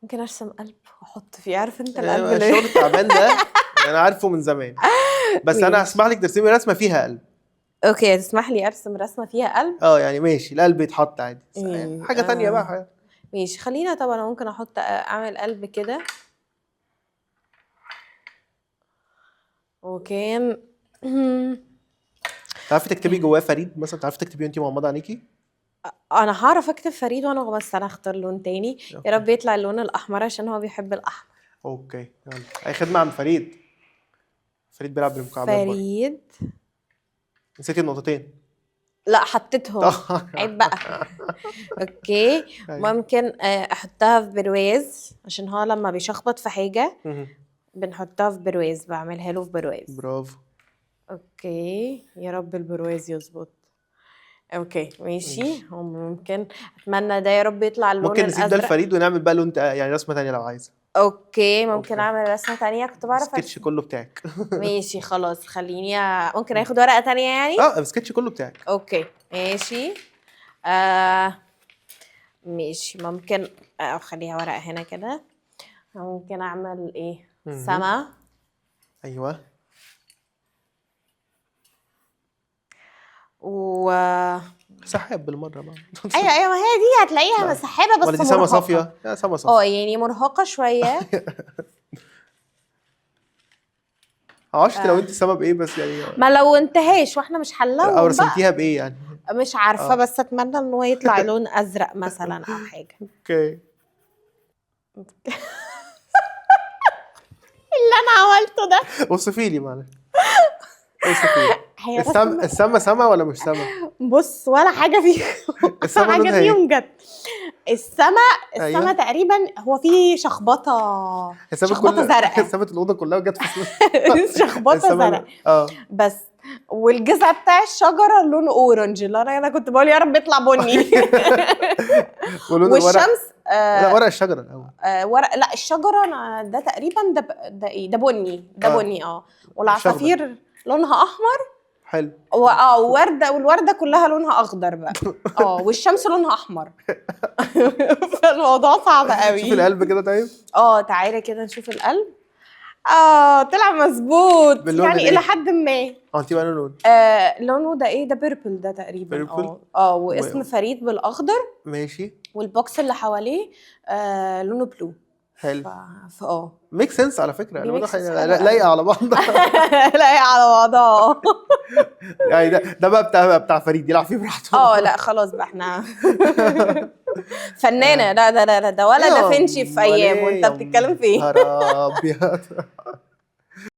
ممكن ارسم قلب واحط فيه، عارف انت القلب اللي الشغل التعبان ده انا عارفه من زمان، بس انا ماشي. هسمح لك ترسمي رسمه فيها قلب. اوكي، تسمح لي ارسم رسمه فيها قلب؟ يعني ماشي، القلب يتحط عادي. حاجه تانية بقى. ماشي، خلينا. طبعا انا ممكن اعمل قلب كده. وكان تعرفي تكتبي جواه فريد مثلا؟ تعرفي تكتبيه وانت مغمضه عينيكي؟ انا هعرف اكتب فريد وانا بس انا اختار لون تاني. يا رب يطلع اللون الاحمر عشان هو بيحب الاحمر. اوكي يلا، اي خدمه عند فريد. فريد بيلعب بالمكعبات برضه. فريد نسيتي النقطتين. لا، حطيتهم. عيب بقى. اوكي. ممكن احطها في برواز عشان هو لما بيشخبط في حاجه بنحطها في برواز، بعملها له في برواز. برافو. اوكي، يا رب البرواز يظبط. اوكي ماشي. ممكن اتمنى ده يا رب يطلع اللون ممكن نسيب ده الازرق. الفريد ونعمل بقى لون يعني رسمه تانية لو عايزه. اوكي ممكن اعمل رسمه تانية. كنت بعرف السكتش كله بتاعك. ماشي خلاص، خليني ممكن اخد ورقه تانية يعني. السكتش كله بتاعك. اوكي ماشي. ماشي. ممكن اخليها ورقه هنا كده. ممكن اعمل ايه؟ سما. ايوه. سحاب بالمره بقى. ايوه ما هي دي هتلاقيها سحابه بس ولا دي سما صافيه؟ لا سما صافيه. يعني مرهقه شويه. معرفش لو انت سما بايه بس يعني. ما لو انتهاش واحنا مش هنلون او رسمتيها بايه يعني؟ مش عارفه. بس اتمنى ان هو يطلع لون ازرق مثلا او حاجه. اوكي. اللي انا عملته ده. وصفي لي معلش. السما سما ولا مش سما؟ بص، ولا حاجه فيهم. السما حاجه فيهم جت. السما أيوة. تقريبا هو في شخبطه زرقاء. السما الاوضه كلها جت في شخبطه زرقاء. بس والجذع بتاع الشجره لونه اورنج، اللي انا كنت بقول يا رب يطلع بني. والشمس لا، ورق الشجره الاول. لا، الشجره ده تقريبا ده ايه؟ ده بني. ده بني. والعصافير لونها احمر. حلو. والورده كلها لونها اخضر بقى. والشمس لونها احمر. فالموضوع صعب قوي. شوف القلب كده طيب. تعالى كده نشوف القلب. طلع مظبوط يعني الى حد ما. انت بقى لون لونه ده ايه؟ ده بيربل ده تقريبا. واسم فريد بالاخضر. ماشي. والبوكس اللي حواليه لونه بلو. حلو. ميك سنس على فكره. لايقه على بعض. لايقه على بعضها. يعني ده بقى بتاع فريد يلعب فيه براحته. لا خلاص بقى احنا فنانه. لا ده ولا دافنشي في ايام وانت بتتكلم في ايه؟ نهار ابيض.